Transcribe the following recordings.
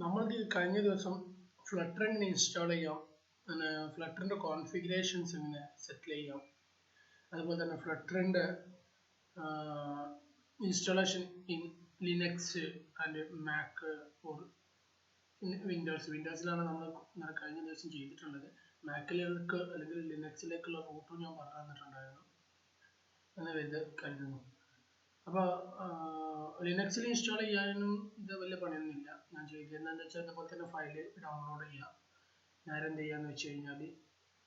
നമ്മൾക്ക് കഴിഞ്ഞ ദിവസം ഫ്ലട്ടർ എങ്ങനെ ഇൻസ്റ്റാൾ ചെയ്യാം, പിന്നെ ഫ്ലട്ടറിൻ്റെ കോൺഫിഗറേഷൻസ് എങ്ങനെ സെറ്റിൽ ചെയ്യാം, അതുപോലെ തന്നെ ഫ്ലട്ടറിൻ്റെ installation in Linux and Mac or വിൻഡോസിലാണ് നമ്മൾ കഴിഞ്ഞ ദിവസം ചെയ്തിട്ടുള്ളത്. മാക്കിലേക്ക് അല്ലെങ്കിൽ ലിനക്സിലേക്കുള്ള റൂട്ടും ഞാൻ പറഞ്ഞു തന്നിട്ടുണ്ടായിരുന്നു എന്ന് കരുതുന്നു. അപ്പോൾ ലിനക്സിൽ ഇൻസ്റ്റാൾ ചെയ്യാനും ഇത് വലിയ പണിയൊന്നുമില്ല. ഞാൻ ചെയ്തതെന്ന് വെച്ചാൽ അതുപോലെ തന്നെ ഫയൽ ഡൗൺലോഡ് ചെയ്യുക. നേരെ എന്ത് ചെയ്യാന്ന് വെച്ച് കഴിഞ്ഞാൽ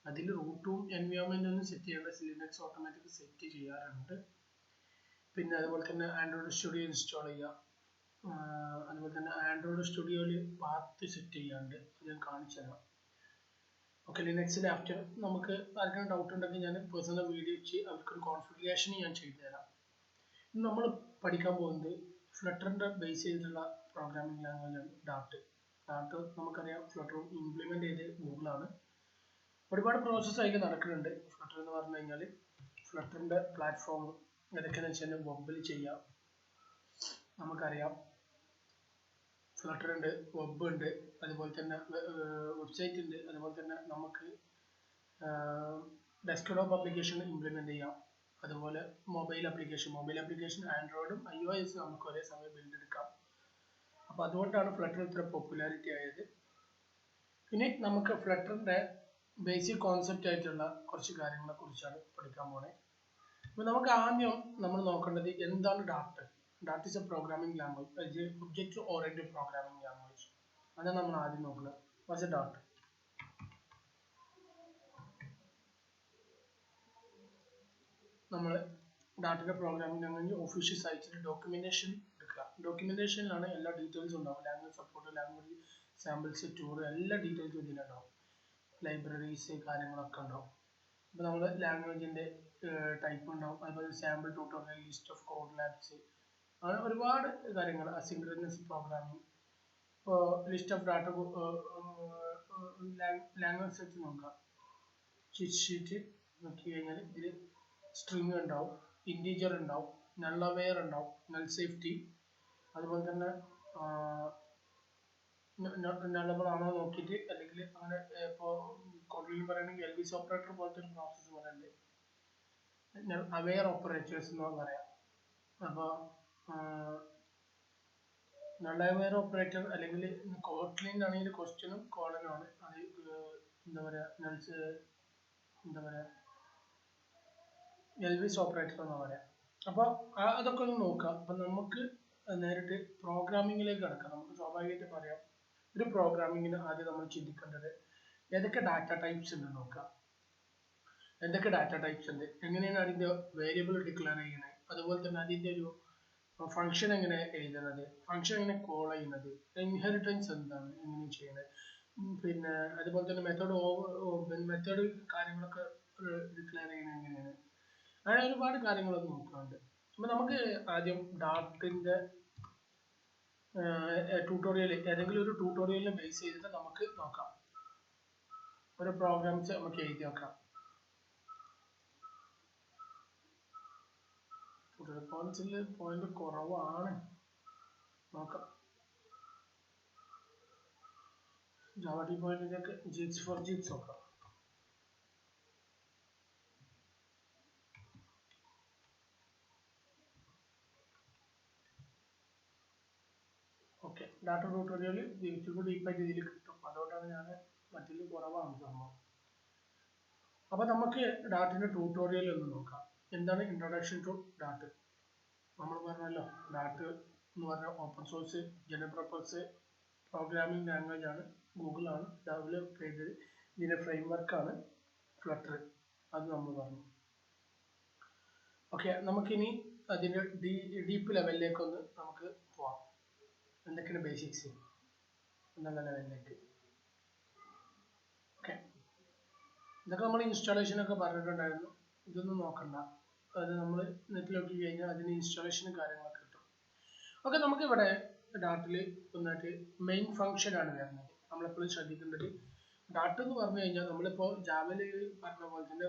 അതിൽ റൂട്ടും എൻവയോൺമെൻറ്റും ഒന്നും സെറ്റ് ചെയ്യേണ്ട, ലിനക്സ് ഓട്ടോമാറ്റിക് സെറ്റ് ചെയ്യാറുണ്ട്. പിന്നെ അതുപോലെ തന്നെ ആൻഡ്രോയിഡ് സ്റ്റുഡിയോ ഇൻസ്റ്റാൾ ചെയ്യുക. അതുപോലെ തന്നെ ആൻഡ്രോയിഡ് സ്റ്റുഡിയോയിൽ പാത്ത് സെറ്റ് ചെയ്യാണ്ട് അത് ഞാൻ കാണിച്ചു തരാം. ഓക്കെ, ലിനക്സിൽ ആഫ്റ്റർ നമുക്ക് ആർക്കും ഡൗട്ട് ഉണ്ടെങ്കിൽ ഞാൻ പേഴ്സണൽ വീഡിയോ വെച്ച് അവർക്കൊരു കോൺഫിഗറേഷൻ ഞാൻ ചെയ്തു തരാം. നമ്മൾ പഠിക്കാൻ പോകുന്നത് ഫ്ലട്ടറിൻ്റെ ബേസ് ചെയ്തിട്ടുള്ള പ്രോഗ്രാമിംഗ് ലാംഗ്വേജാണ് ഡാർട്ട്. നമുക്കറിയാം, ഫ്ലട്ടർ ഇംപ്ലിമെൻ്റ് ചെയ്ത് ഗൂഗിളാണ്. ഒരുപാട് പ്രോസസ്സ് അതിൽ നടക്കുന്നുണ്ട്. ഫ്ലട്ടർ എന്ന് പറഞ്ഞു കഴിഞ്ഞാൽ ഫ്ലട്ടറിൻ്റെ പ്ലാറ്റ്ഫോം ഏതൊക്കെയാണെന്ന് വെച്ചാൽ വെബിൽ ചെയ്യാം. നമുക്കറിയാം ഫ്ലട്ടർ ഉണ്ട്, വെബ് ഉണ്ട്, അതുപോലെ തന്നെ വെബ്സൈറ്റ് ഉണ്ട്, അതുപോലെ തന്നെ നമുക്ക് ഡെസ്ക്ടോപ്പ് ആപ്ലിക്കേഷൻ ഇംപ്ലിമെൻ്റ് ചെയ്യാം. അതുപോലെ മൊബൈൽ ആപ്ലിക്കേഷൻ ആൻഡ്രോയിഡും iOS നമുക്ക് ഒരേ സമയം ബിൽഡ് എടുക്കാം. അപ്പോൾ അതുകൊണ്ടാണ് ഫ്ലട്ടർ ഇത്ര പോപ്പുലാരിറ്റി ആയത്. ഇനി നമുക്ക് ഫ്ലട്ടറിൻ്റെ ബേസിക് കോൺസെപ്റ്റ് ആയിട്ടുള്ള കുറച്ച് കാര്യങ്ങളെ കുറിച്ചാണ് പഠിക്കാൻ പോണേ. അപ്പോൾ നമുക്ക് ആദ്യം നമ്മൾ നോക്കേണ്ടത് എന്താണ് Dart. Dart is A programming language, object oriented programming language. അതാണ് നമ്മൾ ആദ്യം നോക്കുന്നത്. What's a Dart? നമ്മൾ ഡാർട്ടിൻ്റെ പ്രോഗ്രാമിംഗ് ലാംഗ്വേജ് ഒഫീഷ്യൽ സൈറ്റിൽ ഡോക്യുമെന്റേഷൻ എടുക്കുക. ഡോക്യുമെന്റേഷനിലാണ് എല്ലാ ഡീറ്റെയിൽസും ഉണ്ടാവും. Language support, language samples, tour, എല്ലാ ഡീറ്റെയിൽസും ഇതിലുണ്ടാവും. ലൈബ്രറീസ് കാര്യങ്ങളൊക്കെ ഉണ്ടാവും. അപ്പോൾ നമ്മൾ ലാംഗ്വേജിൻ്റെ ടൈപ്പ് ഉണ്ടാവും, അതുപോലെ sample tutorial, list of code labs, അങ്ങനെ ഒരുപാട് കാര്യങ്ങൾ. അസിൻക്രണസ് പ്രോഗ്രാമിംഗ്, ഇപ്പോൾ list of data language set നോക്കാം. ഷീറ്റ് നോക്കി കഴിഞ്ഞാൽ ഇതിൽ സ്ട്രിങ് ഉണ്ടാവും, ഇൻറ്റീജർ ഉണ്ടാവും, നൾ അവെയർ ഉണ്ടാവും, നൾ സേഫ്റ്റി, അതുപോലെ തന്നെ നള്ളബിൾ ആണോ നോക്കിയിട്ട്, അല്ലെങ്കിൽ അങ്ങനെ ഇപ്പോൾ കോഡിൽ പറയുകയാണെങ്കിൽ എൽവിസ് ഓപ്പറേറ്റർ പോലത്തെ ഒരു പ്രോസസ്സ് പറയുന്നുണ്ട്. അവെയർ ഓപ്പറേറ്റേഴ്സ് എന്ന് പറയാം. അപ്പോൾ നൾ അവെയർ ഓപ്പറേറ്റർ അല്ലെങ്കിൽ കോട്ട്ലിൻ ആണെങ്കിൽ ക്വസ്റ്റ്യനും കോളനും ആണ്. അത് എന്താ പറയുക എൽവിസ് ഓപ്പറേറ്റർ എന്ന് പറയാം. അപ്പോൾ അതൊക്കെ ഒന്ന് നോക്കാം. അപ്പം നമുക്ക് നേരിട്ട് പ്രോഗ്രാമിങ്ങിലേക്ക് കിടക്കാം. നമുക്ക് സ്വാഭാവികമായിട്ട് പറയാം, ഒരു പ്രോഗ്രാമിങ്ങിന് ആദ്യം നമ്മൾ ചിന്തിക്കേണ്ടത് ഏതൊക്കെ ഡാറ്റ ടൈപ്സ് ഉണ്ട് നോക്കാം. എന്തൊക്കെ ഡാറ്റ ടൈപ്സ് ഉണ്ട്, എങ്ങനെയാണ് അതിൻ്റെ വേരിയബിൾ ഡിക്ലെയർ ചെയ്യുന്നത്, അതുപോലെ തന്നെ അതിൻ്റെ ഒരു ഫംഗ്ഷൻ എങ്ങനെ എഴുതുന്നത്, ഫംഗ്ഷൻ എങ്ങനെ കോൾ ചെയ്യുന്നത്, ഇൻഹെറിറ്റൻസ് എന്താണ്, എങ്ങനെ ചെയ്യുന്നത്, പിന്നെ അതുപോലെ തന്നെ മെത്തേഡ് കാര്യങ്ങളൊക്കെ ഡിക്ലെയർ ചെയ്യുന്നത് എങ്ങനെയാണ്, അങ്ങനെ ഒരുപാട് കാര്യങ്ങളൊക്കെ നോക്കാറുണ്ട്. അപ്പോൾ നമുക്ക് ആദ്യം ഡാർട്ടിൻ്റെ ട്യൂട്ടോറിയൽ, ഏതെങ്കിലും ഒരു ട്യൂട്ടോറിയലിനെ ബേസ് ചെയ്തിട്ട് നമുക്ക് നോക്കാം. ഒരു പ്രോഗ്രാംസ് നമുക്ക് എഴുതി നോക്കാം. പോയിന്റ് കുറവാണ്, നോക്കാം. ജാവ പോയിന്റിലേക്ക് ജിപ്സ് ഫോർ ജിപ്സ് നോക്കാം. ഓക്കെ, ഡാറ്റ ട്യൂട്ടോറിയൽ യൂട്യൂബ് ഡീപ്പായിട്ട് ഇതിൽ കിട്ടും. അതുകൊണ്ടാണ് ഞാൻ മറ്റൊരു കുറവാണ് സംഭവം. അപ്പോൾ നമുക്ക് ഡാറ്റിൻ്റെ ട്യൂട്ടോറിയൽ ഒന്ന് നോക്കാം. എന്താണ് ഇൻട്രൊഡക്ഷൻ ടു ഡാറ്റ്? നമ്മൾ പറഞ്ഞല്ലോ, ഡാറ്റ് എന്ന് പറഞ്ഞാൽ open source general purpose programming language ആണ്. ഗൂഗിളാണ് ഡെവലപ്പ് ചെയ്തത്. ഇതിൻ്റെ ഫ്രെയിം വർക്കാണ് ഫ്ലട്ടർ. അത് നമ്മൾ പറഞ്ഞു. ഓക്കെ, നമുക്കിനി അതിൻ്റെ ഡീപ്പ് ലെവലിലേക്കൊന്ന് നമുക്ക് പോവാം. എന്തൊക്കെയാണ് ബേസിക്സ് എന്നുള്ള ലെവലിലേക്ക്. ഓക്കെ, ഇതൊക്കെ നമ്മൾ ഇൻസ്റ്റാളേഷനൊക്കെ പറഞ്ഞിട്ടുണ്ടായിരുന്നു. ഇതൊന്നും നോക്കണ്ട, അത് നമ്മൾ നെറ്റിൽ നോക്കി കഴിഞ്ഞാൽ അതിന് ഇൻസ്റ്റാളേഷനും കാര്യങ്ങളൊക്കെ കിട്ടും. ഓക്കെ, നമുക്കിവിടെ ഡാറ്റിൽ ഒന്നായിട്ട് മെയിൻ ഫംഗ്ഷൻ ആണ് വരുന്നത്. നമ്മളെപ്പോഴും ശ്രദ്ധിക്കേണ്ടത് ഡാറ്റ എന്ന് പറഞ്ഞു കഴിഞ്ഞാൽ നമ്മളിപ്പോൾ ജാവയിൽ പറഞ്ഞ പോലെ തന്നെ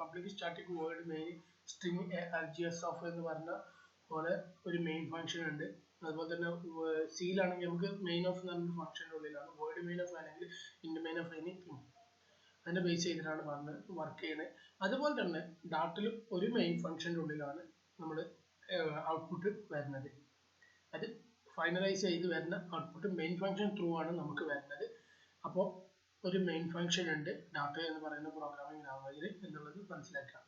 public static word main string RGS of എന്ന് പറഞ്ഞ പോലെ ഒരു മെയിൻ ഫംഗ്ഷൻ ഉണ്ട്. അതുപോലെ തന്നെ സിയിലാണെങ്കിൽ നമുക്ക് മെയിൻ ഓഫ് എന്ന് പറഞ്ഞൊരു ഫംഗ്ഷൻ്റെ ഉള്ളിലാണ്, വേർഡ് മെയിൻ ഓഫ് ആണെങ്കിൽ ഇൻഡ് മെയിൻ ഓഫ് എനിത്തിങ്, അതിനെ ബേസ് ചെയ്തിട്ടാണ് വർക്ക് ചെയ്യുന്നത്. അതുപോലെ തന്നെ ഡാട്ടിൽ ഒരു മെയിൻ ഫംഗ്ഷൻ്റെ ഉള്ളിലാണ് നമ്മൾ ഔട്ട്പുട്ട് വരുന്നത്. അത് ഫൈനലൈസ് ചെയ്ത് വരുന്ന ഔട്ട്പുട്ട് മെയിൻ ഫംഗ്ഷൻ ത്രൂ ആണ് നമുക്ക് വരുന്നത്. അപ്പോൾ ഒരു മെയിൻ ഫംഗ്ഷൻ ഉണ്ട് ഡാറ്റ എന്ന് പറയുന്ന പ്രോഗ്രാമിംഗ് ലാംഗ്വേജിൽ എന്നുള്ളത് മനസ്സിലാക്കാം.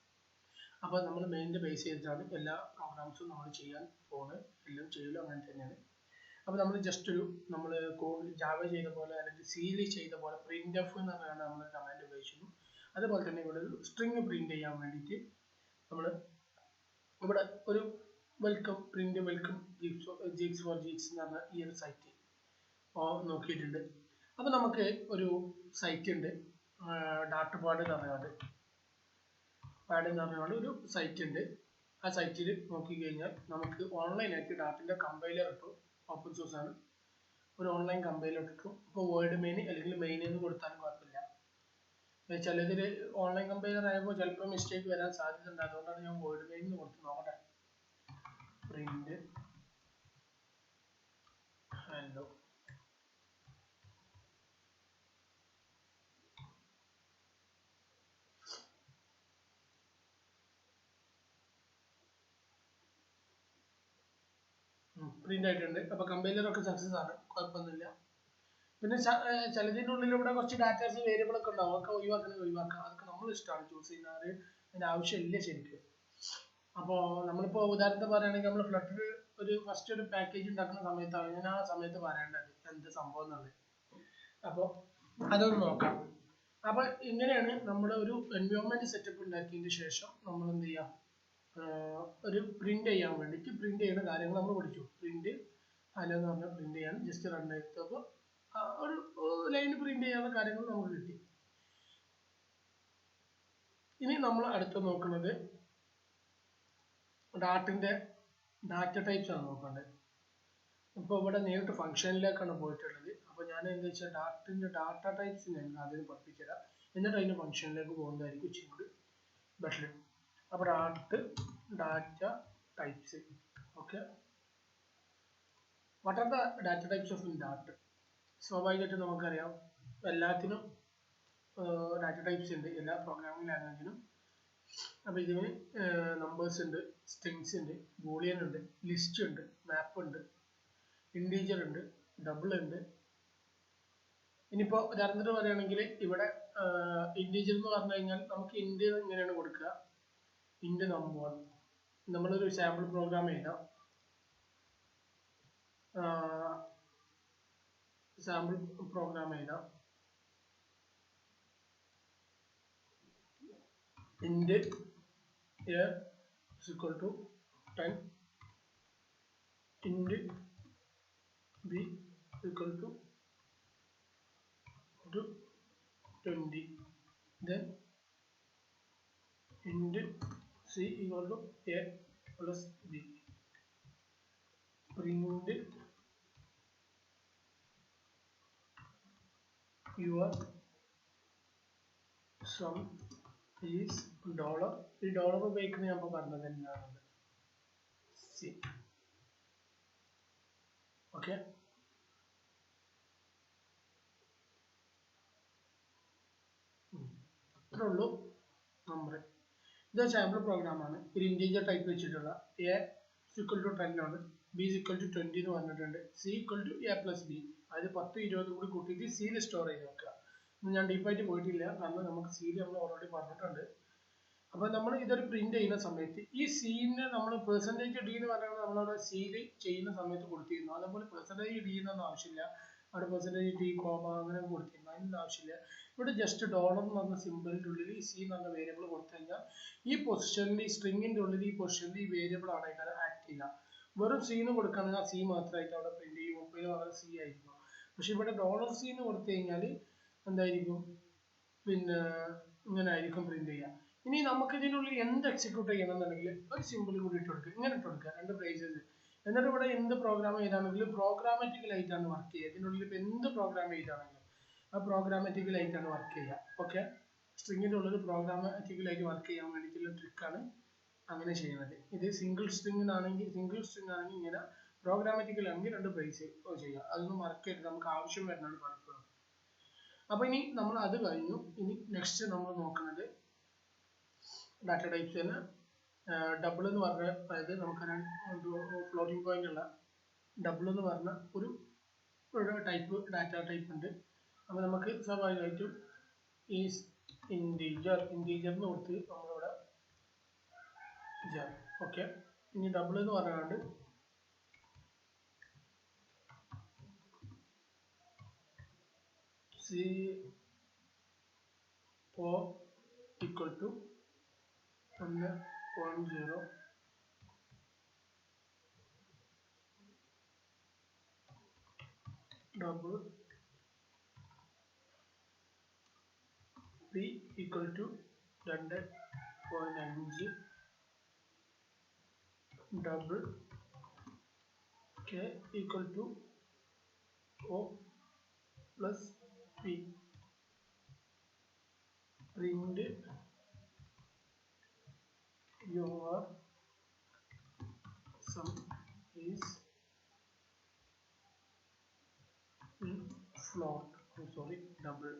അപ്പോൾ നമ്മൾ മെയിനിൻ്റെ ബേസ് ചെയ്തിട്ടാണ് എല്ലാ പ്രോഗ്രാംസും നമ്മൾ ചെയ്യാൻ പോകുന്നത്, എല്ലാം ചെയ്യലും അങ്ങനെ തന്നെയാണ്. അപ്പോൾ നമ്മൾ ജസ്റ്റ് ഒരു നമ്മൾ ജാവ ചെയ്ത പോലെ അല്ലെങ്കിൽ സിയിൽ ചെയ്ത പോലെ പ്രിന്റ് എഫ് എന്ന് പറഞ്ഞാണ് നമ്മൾ കമാൻഡ് ഉപയോഗിച്ചിരുന്നു. അതുപോലെ തന്നെ ഇവിടെ ഒരു സ്ട്രിങ് പ്രിന്റ് ചെയ്യാൻ വേണ്ടിയിട്ട് നമ്മൾ ഇവിടെ ഒരു welcome print welcome geeks for geeks എന്ന് പറഞ്ഞ ഈ ഒരു സൈറ്റ് നോക്കിയിട്ടുണ്ട്. അപ്പോൾ നമുക്ക് ഒരു സൈറ്റ് ഉണ്ട്, ഡാറ്റ പാഡ് എന്ന് പറഞ്ഞുകൊണ്ട് ഒരു സൈറ്റ് ഉണ്ട്. ആ സൈറ്റിൽ നോക്കിക്കഴിഞ്ഞാൽ നമുക്ക് ഓൺലൈനായിട്ട് ഡാറ്റിൻ്റെ കമ്പൈലർ കിട്ടും, ഓപ്പൺ സോഴ്സ് ആണ്, ഒരു ഓൺലൈൻ കമ്പൈലർ കിട്ടും. ഇപ്പോൾ വേർഡ് മെയിൻ അല്ലെങ്കിൽ മെയിൻ എന്ന് കൊടുത്താലും കുഴപ്പമില്ല. ചിലതിൽ ഓൺലൈൻ കമ്പൈലർ ആയപ്പോൾ ചിലപ്പോൾ മിസ്റ്റേക്ക് വരാൻ സാധ്യത ഉണ്ട്, അതുകൊണ്ടാണ് ഞാൻ വേർഡ് മെയിൻ എന്ന് കൊടുത്ത് നോക്കട്ടെ. പ്രിന്റ് ഹലോ പ്രിന്റ് ആയിട്ടുണ്ട്. അപ്പോൾ കമ്പൈലറൊക്കെ സക്സസ് ആണ്, കുഴപ്പമൊന്നുമില്ല. പിന്നെ ചിലതിൻ്റെ ഉള്ളിൽ ഇവിടെ കുറച്ച് ഡാറ്റാസ് വേരിയബിൾ ഒക്കെ ഉണ്ടാവും, അതൊക്കെ ഒഴിവാക്കാം, അതൊക്കെ നമ്മൾ ഇഷ്ടമാണ് ചൂസ് ചെയ്യുന്നത്, അതിൻ്റെ ആവശ്യമില്ല ശരിക്കും. അപ്പോൾ നമ്മളിപ്പോൾ ഉദാഹരണത്തിന് പറയുകയാണെങ്കിൽ നമ്മൾ ഫ്ലട്ടർ ഒരു ഫസ്റ്റ് ഒരു പാക്കേജ് ഉണ്ടാക്കുന്ന സമയത്താണ് ഞാൻ ആ സമയത്ത് പറയേണ്ടത് എന്ത് സംഭവം എന്നുള്ളത്. അപ്പോൾ അതൊന്ന് നോക്കാം. അപ്പോൾ ഇങ്ങനെയാണ് നമ്മുടെ ഒരു എൻവയോൺമെന്റ് സെറ്റപ്പ് ഉണ്ടാക്കിയതിന് ശേഷം നമ്മൾ എന്ത് ചെയ്യാം, ഒരു പ്രിന്റ് ചെയ്യാൻ വേണ്ടിയിട്ട് പ്രിന്റ് ചെയ്യുന്ന കാര്യങ്ങൾ നമ്മൾ പഠിച്ചു. പ്രിന്റ് ഹലോ എന്ന് പറഞ്ഞാൽ പ്രിന്റ് ചെയ്യാൻ ജസ്റ്റ് റൺ ചെയ്തപ്പോൾ ഒരു ലൈൻ പ്രിന്റ് ചെയ്യാനുള്ള കാര്യങ്ങൾ നമുക്ക് കിട്ടി. ഇനി നമ്മൾ അടുത്ത് നോക്കുന്നത് ഡാറ്റ ടൈപ്സ് ആണ് നോക്കേണ്ടത്. ഇപ്പോൾ ഇവിടെ നേരിട്ട് ഫംഗ്ഷനിലേക്കാണ് പോയിട്ടുള്ളത്. അപ്പോൾ ഞാൻ എന്താ വെച്ചാൽ ഡാറ്റ ടൈപ്സ് ഞാൻ ആദ്യം പഠിപ്പിച്ചുതരാം, എന്നിട്ട് അതിൻ്റെ ഫംഗ്ഷനിലേക്ക് പോകുന്നതായിരിക്കും ഇച്ചിരി കൂടി ബെറ്റർ. അപ്പോൾ data types. Okay, what are the data types of data? സ്വാഭാവികമായിട്ടും നമുക്കറിയാം എല്ലാത്തിനും ഡാറ്റ ടൈപ്സ് ഉണ്ട്, എല്ലാ പ്രോഗ്രാമിംഗ് ലാംഗ്വേജിനും. അപ്പോൾ ഇതിന് നമ്പേഴ്സ് ഉണ്ട്, സ്ട്രിങ്സ് ഉണ്ട്, ബൂളിയൻ ഉണ്ട്, ലിസ്റ്റ് ഉണ്ട്, മാപ്പ് ഉണ്ട്, ഇൻറ്റീജർ ഉണ്ട്, ഡബിൾ ഉണ്ട്. ഇനിയിപ്പോൾ ഉദാഹരണത്തിന് പറയുകയാണെങ്കിൽ ഇവിടെ ഇൻറ്റീജർ എന്ന് പറഞ്ഞു കഴിഞ്ഞാൽ നമുക്ക് ഇൻറ്റ് ഇങ്ങനെയാണ് കൊടുക്കുക, ഇൻറ്റ് നമ്പർ. നമ്മളൊരു സാമ്പിൾ പ്രോഗ്രാം എഴുതാം, int a is equal to 10, int b is equal to 20, then int c equal to a plus b. Print your sum is dollar. ഈ ഡോളർ ഉപയോഗിക്കുന്നത് ഞാൻ ഇപ്പോൾ പറഞ്ഞത് തന്നെയാണ്. സി ഓക്കെ, അത്രേ ഉള്ളൂ നമ്പർ. ഇതൊരു സാമ്പിൾ പ്രോഗ്രാമാണ്, ഒരു ഇൻറ്റീജർ ടൈപ്പ് വെച്ചിട്ടുള്ള. എ ഈക്വൽ ടു 10 ആണ്, ബി ഈക്വൽ ടു 20 എന്ന് പറഞ്ഞിട്ടുണ്ട്, C equal to A plus B. അതായത് 10 20 കൂടി കൂട്ടിയിട്ട് സിയിൽ സ്റ്റോർ ചെയ്ത് വെക്കുക. ഞാൻ ഡീപ്പായിട്ട് പോയിട്ടില്ല, കാരണം നമുക്ക് സിയിൽ നമ്മൾ ഓൾറെഡി പറഞ്ഞിട്ടുണ്ട്. അപ്പോൾ നമ്മൾ ഇതൊരു പ്രിന്റ് ചെയ്യുന്ന സമയത്ത് ഈ സീന് നമ്മൾ പെർസെൻറ്റേജ് ഡി എന്ന് പറയുന്നത് നമ്മളവിടെ സിയിൽ ചെയ്യുന്ന സമയത്ത് കൊടുത്തിരുന്നു. അതേപോലെ പെർസെൻറ്റേജ് ഡി എന്നൊന്നും ആവശ്യമില്ല, അവിടെ പെർസെൻറ്റേജ് ഡി കോമ അങ്ങനെ കൊടുത്തിരുന്നു, അതിനൊന്നും ആവശ്യമില്ല. ഇവിടെ ജസ്റ്റ് ഡോളർ എന്ന് പറഞ്ഞ സിമ്പിളിൻ്റെ ഉള്ളിൽ ഈ സി എന്ന് പറഞ്ഞ വേരിയബിൾ കൊടുത്തു കഴിഞ്ഞാൽ ഈ പൊസിഷനിൽ ഈ സ്ട്രിങ്ങിൻ്റെ ഉള്ളിൽ ഈ പൊസിഷനിൽ ഈ വേരിയബിൾ ആണ് അതിനെ ആക്ട് ചെയ്യുക. വെറും സി എന്ന് കൊടുക്കുകയാണെങ്കിൽ ആ സി മാത്രമായിട്ട് അവിടെ പ്രിന്റ് ചെയ്യും, 30 വളരെ സി ആയിരിക്കും. പക്ഷെ ഇവിടെ ഡോളർ സി എന്ന് കൊടുത്തു കഴിഞ്ഞാൽ എന്തായിരിക്കും, പിന്നെ ഇങ്ങനെ ആയിരിക്കും പ്രിന്റ് ചെയ്യുക. ഇനി നമുക്ക് ഇതിനുള്ളിൽ എന്ത് എക്സിക്യൂട്ട് ചെയ്യണം എന്നുണ്ടെങ്കിൽ ഒരു സിമ്പിൾ കൂടി ഇട്ട് കൊടുക്കുക, ഇങ്ങനെ ഇട്ട് കൊടുക്കുക, 2 ഫ്രേസസ്. എന്നിട്ട് ഇവിടെ എന്ത് പ്രോഗ്രാം ചെയ്താണെങ്കിലും പ്രോഗ്രാമാറ്റിക്കലായിട്ടാണ് വർക്ക് ചെയ്യുക. ഇതിനുള്ളിൽ ഇപ്പോൾ എന്ത് പ്രോഗ്രാം ചെയ്താണെങ്കിലും ആ പ്രോഗ്രാമാറ്റിക്കലായിട്ടാണ് വർക്ക് ചെയ്യുക. ഓക്കെ, സ്ട്രിങ്ങിൻ്റെ ഉള്ളിൽ പ്രോഗ്രാമാറ്റിക്കലായിട്ട് വർക്ക് ചെയ്യാൻ വേണ്ടിയിട്ടുള്ള ട്രിക്കാണ് അങ്ങനെ ചെയ്യുന്നത്. ഇത് സിംഗിൾ സ്ട്രിങ് ആണെങ്കിൽ ഇങ്ങനെ പ്രോഗ്രാമാറ്റിക്കൽ ആണെങ്കിൽ 2 ബ്രേസ് ചെയ്യാം. അതൊന്നും മറക്കരുത്, നമുക്ക് ആവശ്യം വരുന്നതാണ് പലപ്പോഴും. അപ്പോൾ ഇനി നമ്മൾ അത് കഴിഞ്ഞു. ഇനി നെക്സ്റ്റ് നമ്മൾ നോക്കുന്നത് ഡാറ്റ ടൈപ്സ് തന്നെ. ഡബിൾ എന്ന് പറഞ്ഞ, അതായത് നമുക്കറിയാം ഫ്ലോട്ടിംഗ് പോയിന്റ് ഉള്ള ഡബിൾ എന്ന് പറഞ്ഞ ഒരു ടൈപ്പ് ഡാറ്റ ടൈപ്പ് ഉണ്ട്. അപ്പോൾ നമുക്ക് സ്വാഭാവികമായിട്ടും ഈസ് ഇൻറ്റീജറിന് കൊടുത്ത് നമ്മളിവിടെ ഓക്കെ. ഇനി ഡബിൾ എന്ന് പറഞ്ഞാണ്ട് CO equal to 1.0 double P equal to 2.5 double K equal to O plus P. Print your sum is in float. Oh, sorry, double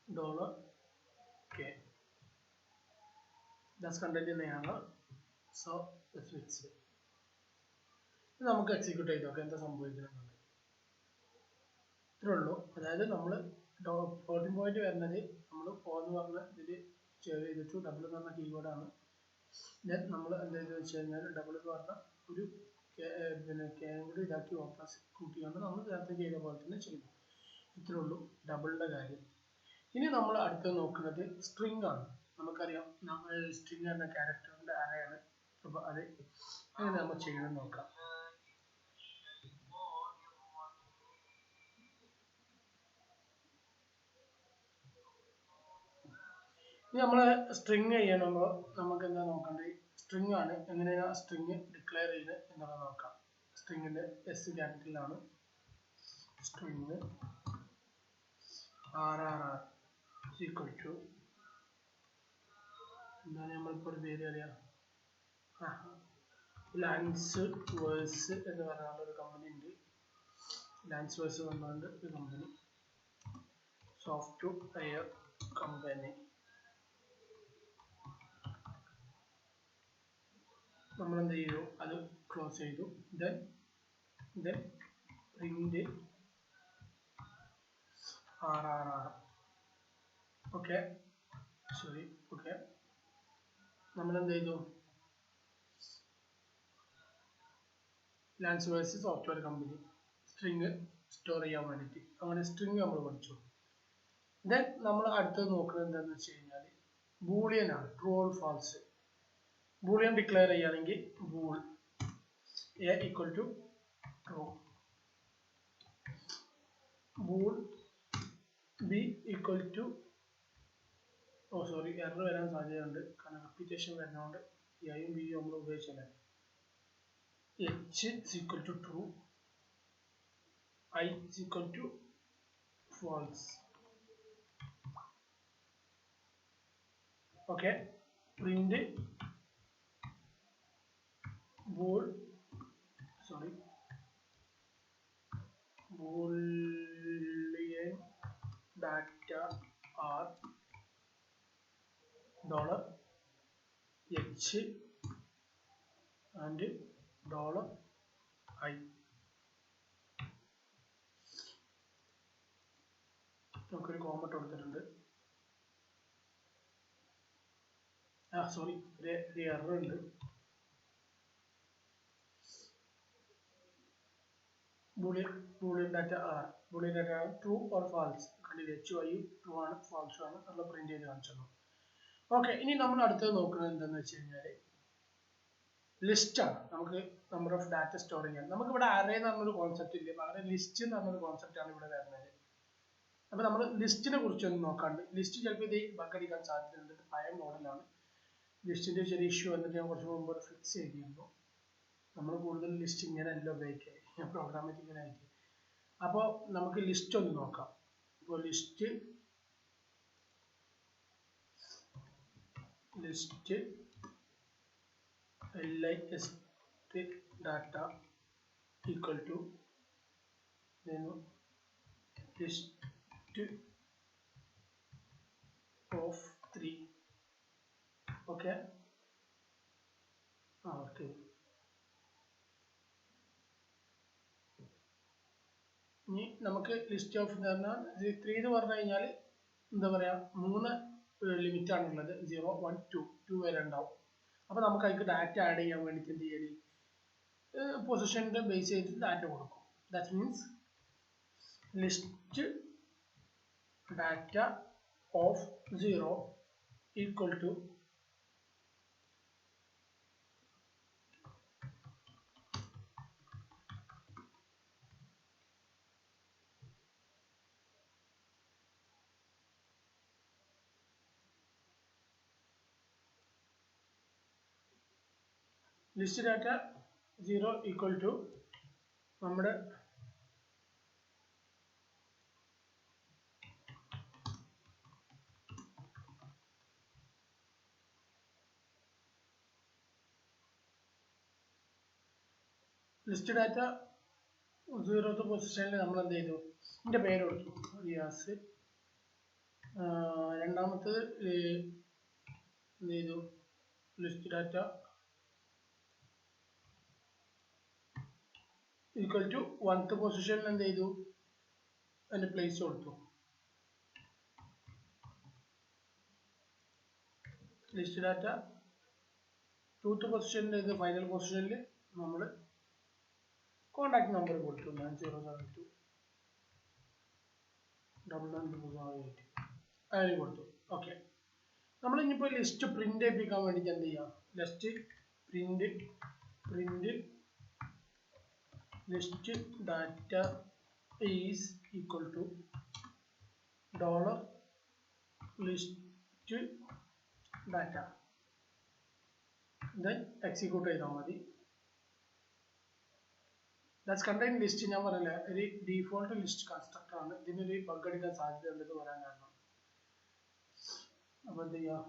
dollar K. That's content in the error. So let's fix it. നമുക്ക് execute ചെയ്ത് നോക്കാം എന്താ സംഭവിക്കുന്നത്. ഇത്രേ ഉള്ളൂ. അതായത് നമ്മൾ floating point വരുന്നത് നമ്മൾ എന്ന് പറഞ്ഞ ഇതിൽ ചെയ്തിട്ടു. ഡബിൾ എന്ന് പറഞ്ഞ കീവേഡാണ്. ദെൻ നമ്മൾ എന്താണെന്ന് വെച്ച് കഴിഞ്ഞാൽ ഡബിൾ എന്ന് പറഞ്ഞ ഒരു പിന്നെ കേയും കൂടി ഇതാക്കി ഓപ്പസ് കൂട്ടിയാണ് നമ്മൾ നേരത്തെ ചെയ്ത പോലെ തന്നെ ചെയ്തു. ഇത്രേ ഉള്ളൂ ഡബിളിൻ്റെ കാര്യം. ഇനി നമ്മൾ അടുത്ത് നോക്കുന്നത് സ്ട്രിംഗ് ആണ്. നമുക്കറിയാം സ്ട്രിംഗ് എന്ന ക്യാരക്ടറിൻ്റെ അറയാണ്. അപ്പോൾ അത് എങ്ങനെ നമ്മൾ ചെയ്യണം നോക്കാം. ഇനി നമ്മൾ സ്ട്രിംഗ് ചെയ്യണമ്പോൾ നമുക്ക് എന്താ നോക്കേണ്ടത്, സ്ട്രിംഗ് ആണ്. എങ്ങനെയാണ് സ്ട്രിംഗ് ഡിക്ലെയർ ചെയ്യുന്നത് എന്നുള്ളത് നോക്കാം. സ്ട്രിങ്ങിൻ്റെ എസ് ക്യാപിറ്റലാണ്. സ്ട്രിംഗ് RRR ഈക്വൽ ടു എന്താണ് നമ്മളിപ്പോൾ ഒരു പേര് അറിയാം, ലാൻസ് വേഴ്സ് എന്ന് പറയാനുള്ള ഒരു കമ്പനി ഉണ്ട്. ലാൻസ് വേഴ്സ് പറഞ്ഞുകൊണ്ട് ഒരു കമ്പനി, സോഫ്റ്റ്വെയർ കമ്പനി. നമ്മൾ എന്ത് ചെയ്തു, അത് ക്ലോസ് ചെയ്തു. Then print RRR. Okay, sorry, okay. നമ്മൾ എന്ത് ചെയ്തു, ലാൻസ് വേഴ്സ് സോഫ്റ്റ്വെയർ കമ്പനി സ്ട്രിങ് സ്റ്റോർ ചെയ്യാൻ വേണ്ടിയിട്ട്. അങ്ങനെ സ്ട്രിങ് നമ്മൾ പഠിച്ചു. ദെൻ നമ്മൾ അടുത്തത് നോക്കുന്നത് എന്താണെന്ന് വെച്ച് കഴിഞ്ഞാൽ ബൂളിയൻ ആണ്. True or false. Boolean declare ചെയ്യുകയാണെങ്കിൽ bool A equal to true, bool B equal to, sorry, error വരാൻ സാധ്യതയുണ്ട്, കാരണം റെപ്പിറ്റേഷൻ വരുന്നതുകൊണ്ട് എയും ബിയും നമ്മൾ ഉപയോഗിച്ചല്ലേ. H is equal to true, I is equal to false. Okay, print bool, sorry, boolean data are $H and $I. നമുക്കൊരു comment കൊടുത്തിട്ടുണ്ട്. സോറി, ഒരു എറർ ഉണ്ട്. Boolean data are, Boolean data are true or false. കണ്ടില്ലേ, HY true ആണ്, false ആണ്, നമ്മൾ print ചെയ്ത് കാണിച്ചു. ഓക്കെ, ഇനി നമ്മൾ അടുത്തത് നോക്കുന്നത് എന്താണെന്ന് വെച്ച് കഴിഞ്ഞാൽ ലിസ്റ്റ് ആണ്. നമുക്ക് നമ്പർ ഓഫ് ഡാറ്റ സ്റ്റോർ ചെയ്യാൻ നമുക്കിവിടെ അറേ എന്ന് പറഞ്ഞൊരു കോൺസെപ്റ്റ് ഇല്ല, പകരം ലിസ്റ്റ് എന്ന് പറഞ്ഞൊരു കോൺസെപ്റ്റ് ആണ് ഇവിടെ വരുന്നത്. അപ്പോൾ നമ്മൾ ലിസ്റ്റിനെ കുറിച്ചൊന്നും നോക്കാണ്ട്, ലിസ്റ്റ് ചിലപ്പോൾ ഇത് ബഗ് അടിക്കാൻ സാധ്യതയുണ്ട്. പഴയ മോഡലാണ്. ലിസ്റ്റിൻ്റെ ചെറിയ ഇഷ്യൂ വന്നിട്ട് ഞാൻ കുറച്ച് മുമ്പ് ഫിക്സ് ചെയ്തിരുന്നു. നമ്മൾ കൂടുതൽ ലിസ്റ്റ് ഇങ്ങനെയല്ല ഉപയോഗിക്കുക, പ്രോഗ്രാമാറ്റിക്കലായിട്ട്. അപ്പോൾ നമുക്ക് ലിസ്റ്റ് ഒന്ന് നോക്കാം. അപ്പോൾ list list data equal to then list of 3. Okay. Okay. ഇനി നമുക്ക് ലിസ്റ്റ് ഓഫ് എന്ന് പറഞ്ഞാൽ 3 എന്ന് പറഞ്ഞു കഴിഞ്ഞാൽ എന്താ പറയാ 3 ലിമിറ്റ് ആണുള്ളത് 0 1 2 2 വരെ ഉണ്ടാവും. അപ്പോൾ നമുക്ക് അതിലേക്ക് ഡാറ്റ ആഡ് ചെയ്യാൻ വേണ്ടിയിട്ട് എന്ത് ചെയ്യല് പൊസിഷന്റെ ബേസ് ചെയ്തിട്ട് ഡാറ്റ കൊടുക്കും. That means list data of 0 equal to list data 0 equal to നമ്മുടെ ലിസ്റ്റ് ഡാറ്റ 0th പൊസിഷനിൽ നമ്മൾ എന്ത് ചെയ്തു ഇതിന്റെ പേര് കൊടുത്തു റിയാസ്. രണ്ടാമത്തേത് എന്ത് ചെയ്തു list data equal to 1th പൊസിഷനിൽ എന്ത് ചെയ്തു അതിന്റെ പ്ലേസ് കൊടുത്തു. ലിസ്റ്റ് ഡാറ്റ 2th പൊസിഷനിൽ ഇത് ഫൈനൽ പൊസിഷനിൽ നമ്മൾ കോണ്ടാക്ട് നമ്പർ കൊടുത്തു 9072 9928 അതിന് കൊടുത്തു. ഓക്കെ. നമ്മൾ ഇനിയിപ്പോൾ ലിസ്റ്റ് പ്രിന്റ് ചെയ്യിപ്പിക്കാൻ വേണ്ടിയിട്ട് എന്ത് ചെയ്യാം list print list data is equal to dollar list data then execute ചെയ്താൽ മതി. ദാറ്റ്സ് കണ്ടെയ്ൻ ലിസ്റ്റ് ഞാൻ പറഞ്ഞില്ല ഒരു ഡീഫോൾട്ട് ലിസ്റ്റ് കൺസ്ട്രക്ടർ ആണ്. ഇതിനൊരു ബഗ് അടിക്കാൻ സാധ്യത ഉണ്ടെന്ന് പറയാൻ കാരണം. അപ്പോൾ എന്ത് ചെയ്യാം